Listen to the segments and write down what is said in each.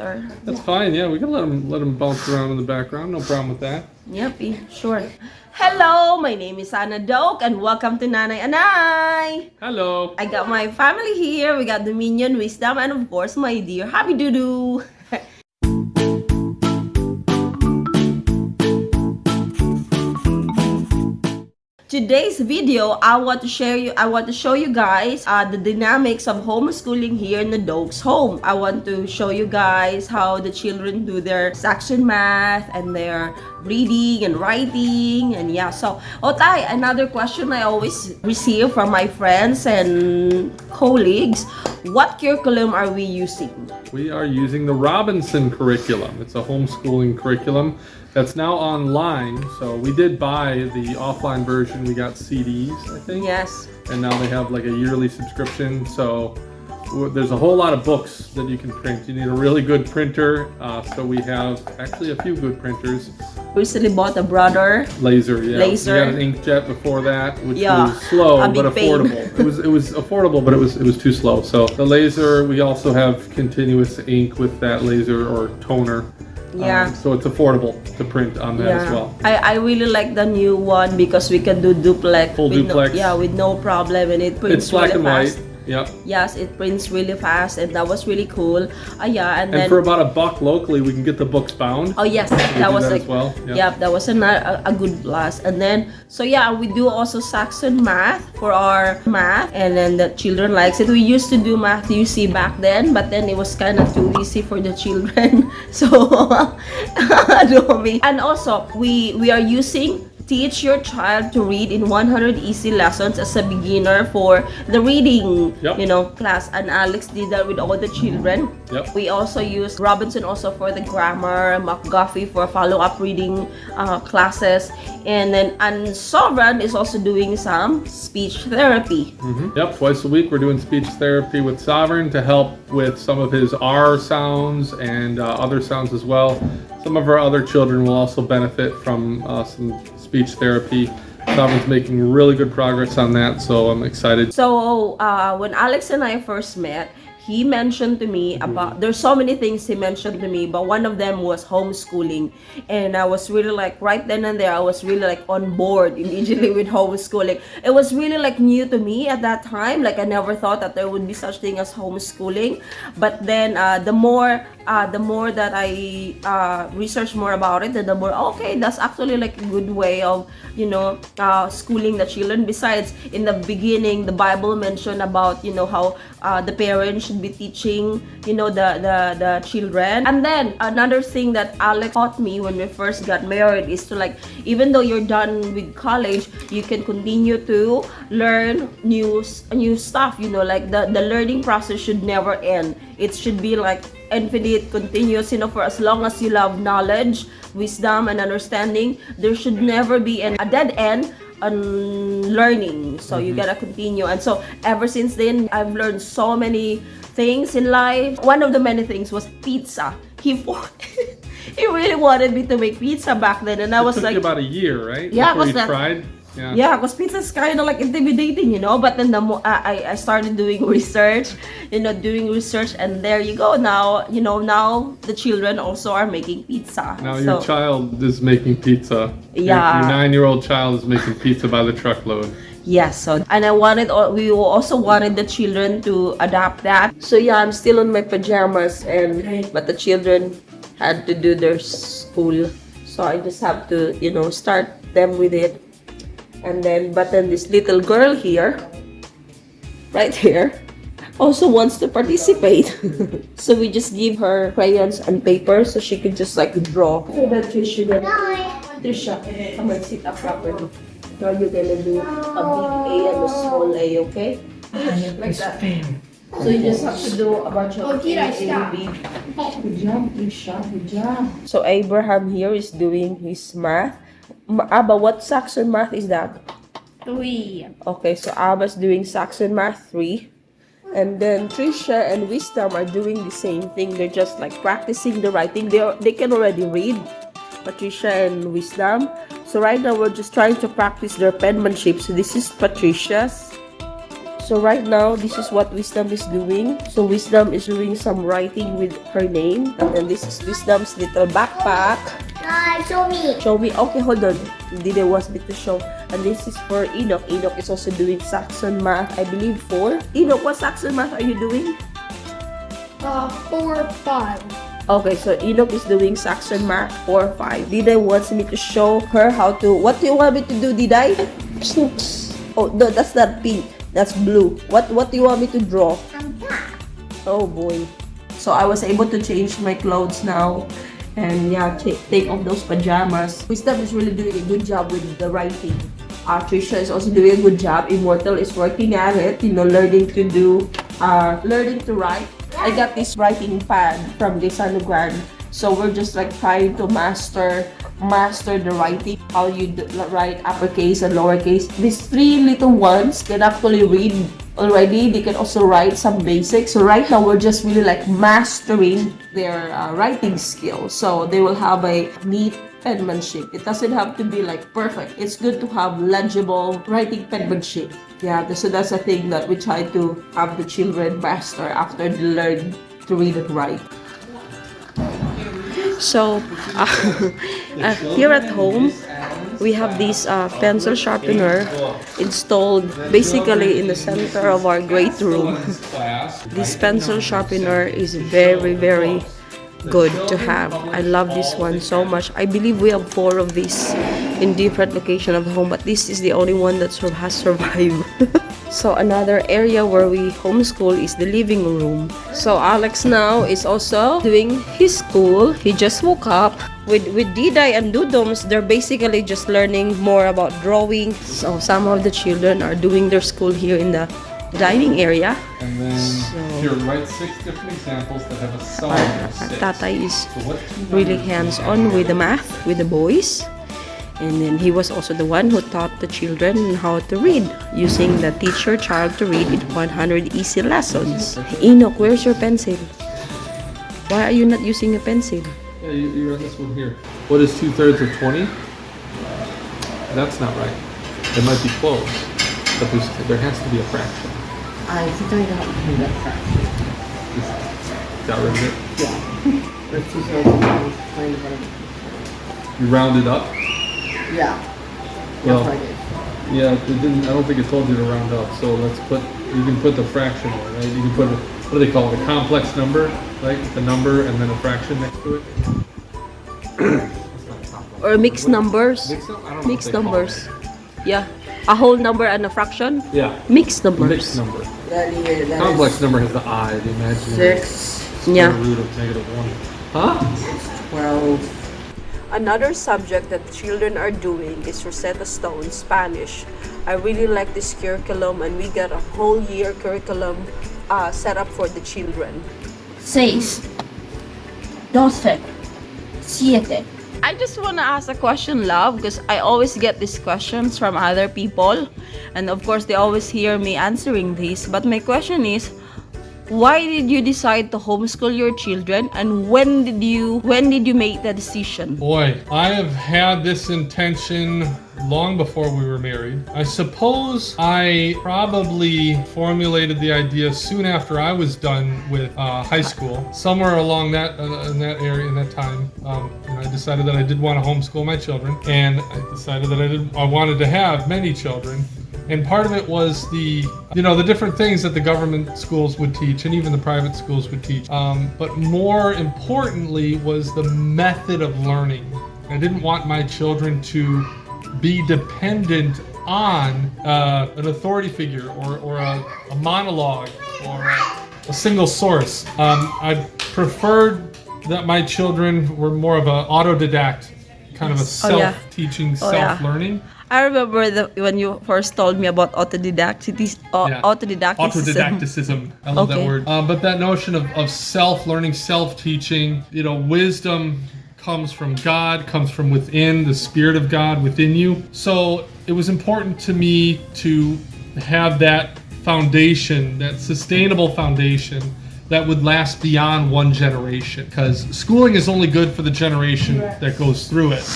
or That's fine. Yeah, we can let them bounce around in the background. No problem with that. yep, sure. Hello, my name is Ana Doak and welcome to Nanay Anay. Hello. I got my family here. We got Dominion, Wisdom, and of course my dear Happy Doodoo. Today's video, I want to show you guys the dynamics of homeschooling here in the Doak's home. I want to show you guys how the children do their Saxon math and their reading and writing, and yeah. So, Otay, another question I always receive from my friends and colleagues: what curriculum are we using? We are using the Robinson curriculum. It's a homeschooling curriculum that's now online. So we did buy the offline version. We got CDs, I think. Yes. And now they have like a yearly subscription. So there's a whole lot of books that you can print. You need a really good printer. So we have actually a few good printers. Recently bought a brother. Laser, yeah. Laser. We got an inkjet before that, which Yeah, was slow a but big pain. affordable. It was affordable, but it was too slow. So the laser, we also have continuous ink with that laser or toner. Yeah. So it's affordable to print on that as well. I really like the new one because we can do duplex. Full with duplex. with no problem, and it prints It's black really and fast. white. Yep. Yes, it prints really fast, and that was really cool. And then for about $1 locally, we can get the books bound. oh yes, We that do was that like as well. Yep. yeah, that was a good plus. And then so yeah, we do also Saxon math for our math, and then the children likes it. We used to do math, you see, back then, but then it was kind of too easy for the children. So and also we are using Teach Your Child to Read in 100 Easy Lessons as a beginner for the reading, class. And Alex did that with all the children. Yep. We also use Robinson also for the grammar, McGuffey for follow-up reading classes. And then Sovereign is also doing some speech therapy. Mm-hmm. Yep, twice a week we're doing speech therapy with Sovereign to help with some of his R sounds and other sounds as well. Some of our other children will also benefit from some speech therapy. Sovereign's making really good progress on that, so I'm excited. So when Alex and I first met, he mentioned to me about, there's so many things he mentioned to me, but one of them was homeschooling. And I was really like, right then and there, I was really like on board immediately with homeschooling. It was really like new to me at that time. Like I never thought that there would be such thing as homeschooling. But then the more that I research more about it, the more, okay, that's actually like a good way of, schooling the children. Besides, in the beginning, the Bible mentioned about, how the parents should be teaching, the children. And then another thing that Alex taught me when we first got married is to, like, even though you're done with college, you can continue to learn new stuff, like the learning process should never end. It should be like infinite, continuous, for as long as you love knowledge, wisdom, and understanding. There should never be a dead end on learning. So you gotta continue. And so ever since then, I've learned so many things in life. One of the many things was pizza. He really wanted me to make pizza back then, and I was It took like, you about a year, right? Yeah, Before was you that- tried. yeah, because pizza is kind of like intimidating, But then the more I started doing research, and there you go. Now, now the children also are making pizza. Now your child is making pizza. Yeah. Your 9-year-old child is making pizza by the truckload. Yes, so and we also wanted the children to adapt that. So yeah, I'm still in my pajamas, but the children had to do their school, so I just have to start them with it. And then this little girl here, right here, also wants to participate. So we just give her crayons and paper so she could just like draw. So that Trisha, come and sit up properly. Now you're gonna do a big A and a small A, okay? Like that. So you just have to do a bunch of A, B. Good job, Trisha, good job. So Abraham here is doing his math. Abba, what Saxon math is that? 3. Okay, so Abba's doing Saxon math 3. And then Trisha and Wisdom are doing the same thing. They're just like practicing the writing. They can already read, Patricia and Wisdom. So right now we're just trying to practice their penmanship. So this is Patricia's. So So right now, this is what Wisdom is doing. So Wisdom is doing some writing with her name. And then this is Wisdom's little backpack. Show me. Show me. Okay, hold on. Didn't want me to show. And this is for Enoch. Enoch is also doing Saxon math, I believe 4. Enoch, what Saxon math are you doing? 4, 5. Okay, so Enoch is doing Saxon math 4, 5. Diday wants me to show her how to. What do you want me to do, Diday? Snooks. Oh, no, that's not pink. That's blue. What do you want me to draw? Oh boy. So I was able to change my clothes now. And yeah, take off those pajamas. Wisdom is really doing a good job with the writing. Trisha is also doing a good job. Immortal is working at it, learning to write. I got this writing pad from this Sanugan. So we're just like trying to master the writing, how you write uppercase and lowercase. These 3 little ones can actually read already. They can also write some basics. So right now we're just really like mastering their writing skills. So they will have a neat penmanship. It doesn't have to be like perfect. It's good to have legible writing penmanship. Yeah, so that's a thing that we try to have the children master after they learn to read and write. So here at home, we have this pencil sharpener installed basically in the center of our great room. This pencil sharpener is very, very good to have. I love this one so much. I believe we have 4 of these in different locations of the home, but this is the only one that has survived. So another area where we homeschool is the living room. So Alex now is also doing his school. He just woke up. With Diday and Dudoms, they're basically just learning more about drawing. So some of the children are doing their school here in the dining area. And then here, write 6 different examples that have a sum of 6. Tatay is really hands-on with the math, with the boys. And then he was also the one who taught the children how to read, using the Teach Your Child to Read with 100 Easy Lessons. Enoch, where's your pencil? Why are you not using a pencil? Yeah, you run this one here. What is 2/3 of 20? That's not right. It might be close, but there has to be a fraction. I think I got that fraction. Got rid of it? Yeah. Let's do so. You round it up? Yeah. Well, That's what I did. yeah, it didn't. I don't think it told you to round up. So you can put the fraction there, right? You can put what do they call it? A complex number, right? The number and then a fraction next to it. Or mixed numbers? I don't know Mixed what they call numbers. Yeah. A whole number and a fraction? it. Yeah. Mixed numbers. Mixed number. That Complex number has the I, the imaginary 6, Yeah. square root of -1. Huh? 12. Another subject that children are doing is Rosetta Stone Spanish. I really like this curriculum, and we got a whole year curriculum set up for the children. 6, 12, 7. I just want to ask a question, love, because I always get these questions from other people, and of course they always hear me answering these. But my question is, why did you decide to homeschool your children, and when did you make the decision? Boy, I have had this intention long before we were married. I suppose I probably formulated the idea soon after I was done with high school. Somewhere along in that area, in that time, I decided that I did want to homeschool my children, and I decided that I wanted to have many children. And part of it was the different things that the government schools would teach and even the private schools would teach. But more importantly was the method of learning. I didn't want my children to be dependent on an authority figure or a monologue or a single source. I preferred that my children were more of an autodidact, kind of a self-teaching, self-learning. I remember when you first told me about autodidacticism. Autodidacticism. I love that word. But that notion of self-learning, self-teaching, wisdom comes from God, comes from within, the Spirit of God within you. So it was important to me to have that foundation, that sustainable foundation that would last beyond one generation. Because schooling is only good for the generation that goes through it.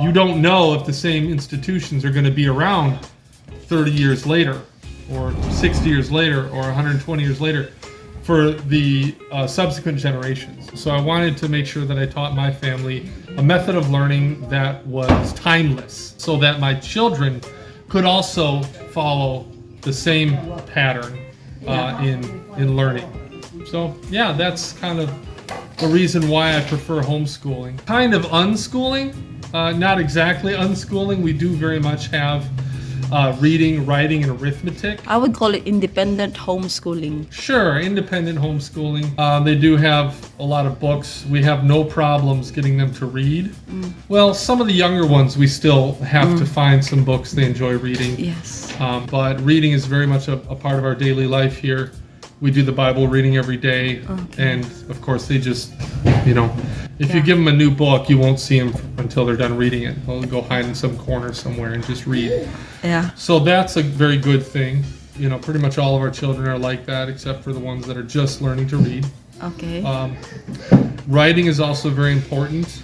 You don't know if the same institutions are going to be around 30 years later. or 60 years later or 120 years later for the subsequent generations. So I wanted to make sure that I taught my family a method of learning that was timeless, so that my children could also follow the same pattern in learning. So yeah, that's kind of the reason why I prefer homeschooling. Kind of unschooling, not exactly unschooling. We do very much have reading, writing, and arithmetic. I would call it independent homeschooling. Sure, independent homeschooling. They do have a lot of books. We have no problems getting them to read. Well, some of the younger ones, we still have to find some books they enjoy reading. Yes. But reading is very much a part of our daily life here. We do the Bible reading every day. And of course, they just, if you give them a new book, you won't see them until they're done reading it. They'll go hide in some corner somewhere and just read. Yeah. So that's a very good thing. Pretty much all of our children are like that, except for the ones that are just learning to read. Okay. Writing is also very important.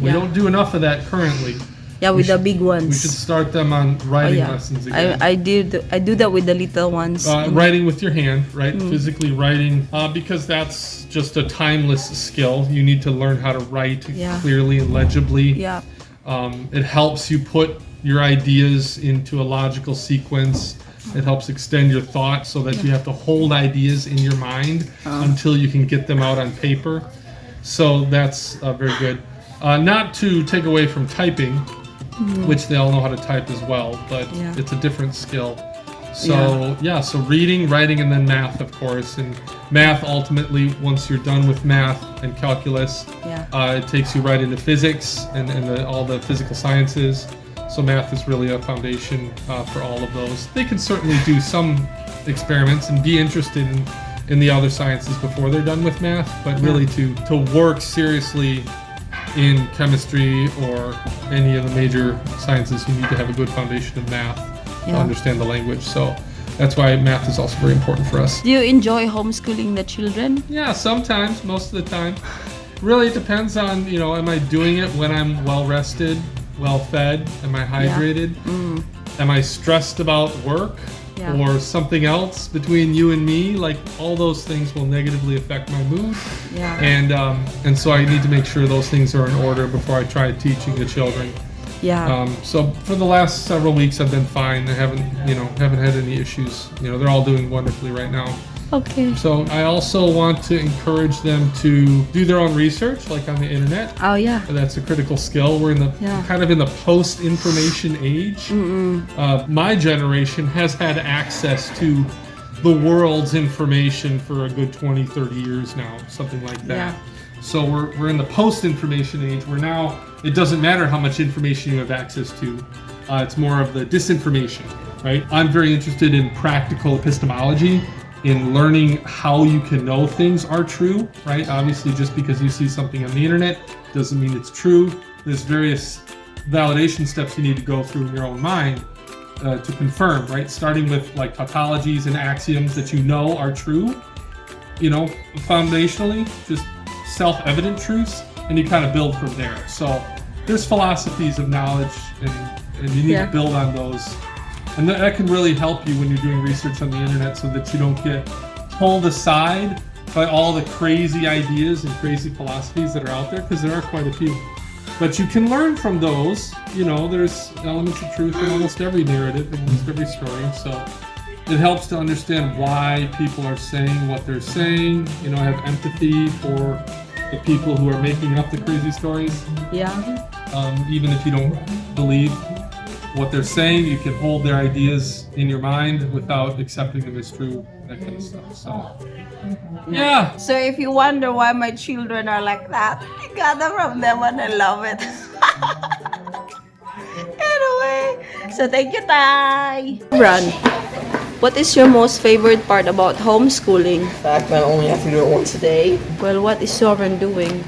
We don't do enough of that currently. Yeah, with the big ones. We should start them on writing lessons again. I do that with the little ones. Writing with your hand, right? Physically writing, because that's just a timeless skill. You need to learn how to write clearly and legibly. Yeah. It helps you put your ideas into a logical sequence. It helps extend your thought so that you have to hold ideas in your mind until you can get them out on paper. So that's very good. Not to take away from typing, which they all know how to type as well, but it's a different skill. So so reading, writing, and then math, of course. And math, ultimately, once you're done with math and calculus, it takes you right into physics and all the physical sciences. So math is really a foundation for all of those. They can certainly do some experiments and be interested in the other sciences before they're done with math, but really to work seriously in chemistry or any of the major sciences, you need to have a good foundation of math to understand the language. So that's why math is also very important for us. Do you enjoy homeschooling the children? Yeah, sometimes, most of the time. Really, it depends on, am I doing it when I'm well rested, well fed? Am I hydrated? Am I stressed about work? Or something else between you and me? Like, all those things will negatively affect my mood. And so I need to make sure those things are in order before I try teaching the children. So for the last several weeks I've been fine. I haven't had any issues. They're all doing wonderfully right now. Okay. So I also want to encourage them to do their own research, like on the internet. Oh yeah. That's a critical skill. We're in the kind of in the post-information age. My generation has had access to the world's information for a good 20, 30 years now, something like that. So we're in the post-information age where now it doesn't matter how much information you have access to. It's more of the disinformation, right? I'm very interested in practical epistemology, in learning how you can know things are true, right? Obviously, just because you see something on the internet doesn't mean it's true. There's various validation steps you need to go through in your own mind to confirm, right? Starting with like tautologies and axioms that you know are true, foundationally, just self-evident truths, and you kind of build from there. So there's philosophies of knowledge, and you need to build on those. And that can really help you when you're doing research on the internet so that you don't get pulled aside by all the crazy ideas and crazy philosophies that are out there, because there are quite a few. But you can learn from those. There's elements of truth in almost every narrative, in almost every story. So it helps to understand why people are saying what they're saying. Have empathy for the people who are making up the crazy stories. Even if you don't believe what they're saying, you can hold their ideas in your mind without accepting them as true, that kind of stuff. So, So if you wonder why my children are like that, I got them from them and I love it. Anyway, so thank you, Tay. Ron, what is your most favorite part about homeschooling? In fact, I only have to do it once a day. Well, what is Sovereign doing?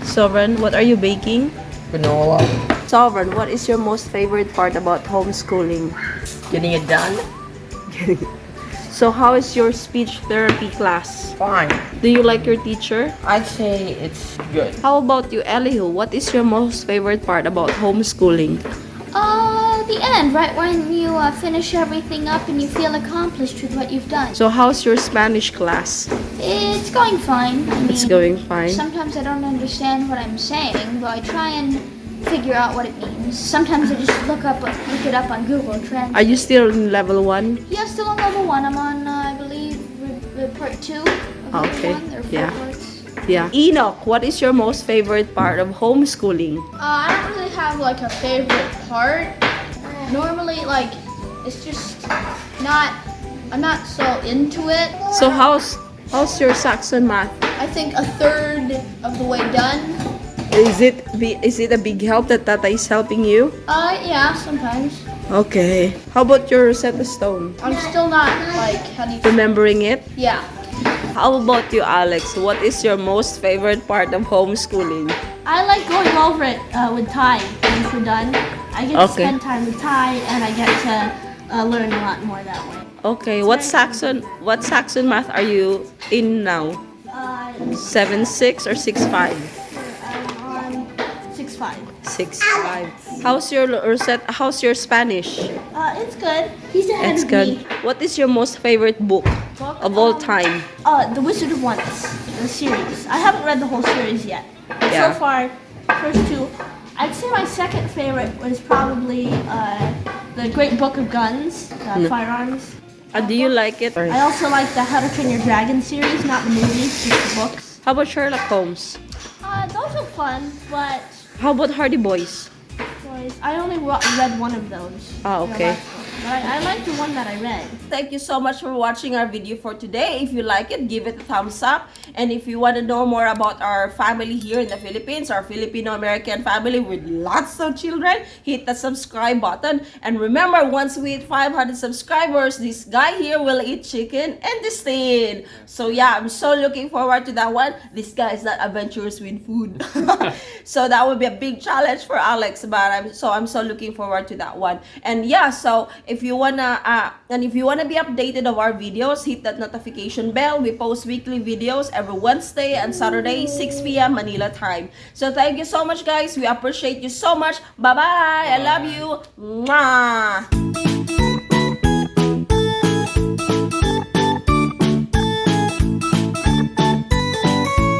Sovereign, what are you baking? Granola. Sovereign, what is your most favorite part about homeschooling? Getting it done. So how is your speech therapy class? Fine. Do you like your teacher? I'd say it's good. How about you, Elihu? What is your most favorite part about homeschooling? at the end, right when you finish everything up and you feel accomplished with what you've done. So how's your Spanish class? It's going fine. I mean, It's going fine. sometimes I don't understand what I'm saying, but I try and figure out what it means. Sometimes I just look it up on Google Translate. Are you still in level 1? Yeah, still on level 1. I'm on, I believe, part 2 of level Okay, 1. There are 4 yeah. parts. Yeah. Enoch, what is your most favorite part of homeschooling? I don't really have like a favorite part. Normally, like, it's just I'm not so into it. So how's your Saxon math? I think a third of the way done. Is it a big help that Tata is helping you? Yeah, sometimes. Okay. How about your Rosetta Stone? I'm still not like, how do you, Remembering it? yeah. How about you, Alex? What is your most favorite part of homeschooling? I like going over it with Ty once we're done. I get to Okay. spend time with Ty, and I get to learn a lot more that way. Okay. What Saxon math are you in now? 7-6 or 6-5? I'm on 6-5. 6-5. How's your Spanish? It's good. He's ahead It's of good. me. What is your most favorite book of all time? The Wizard of Once, the series. I haven't read the whole series yet. But Yeah. so far, first 2. I'd say my second favorite was probably the Great Book of Guns, Firearms. Do you like it? I also like the How to Train Your Dragon series, not the movies, just the books. How about Sherlock Holmes? Those are fun, but How about Hardy Boys? I only read one of those. Ah, okay. But I like the one that I read. Thank you so much for watching our video for today. If you like it, give it a thumbs up. And if you want to know more about our family here in the Philippines, our Filipino-American family with lots of children, hit the subscribe button. And remember, once we hit 500 subscribers, this guy here will eat chicken and disdain. So yeah, I'm so looking forward to that one. This guy is not adventurous with food. So that would be a big challenge for Alex, but I'm so looking forward to that one. And yeah, so if you wanna be updated of our videos, hit that notification bell. We post weekly videos every Wednesday and Saturday, 6 p.m. Manila time. So thank you so much, guys. We appreciate you so much. Bye bye. I love you. Mwah.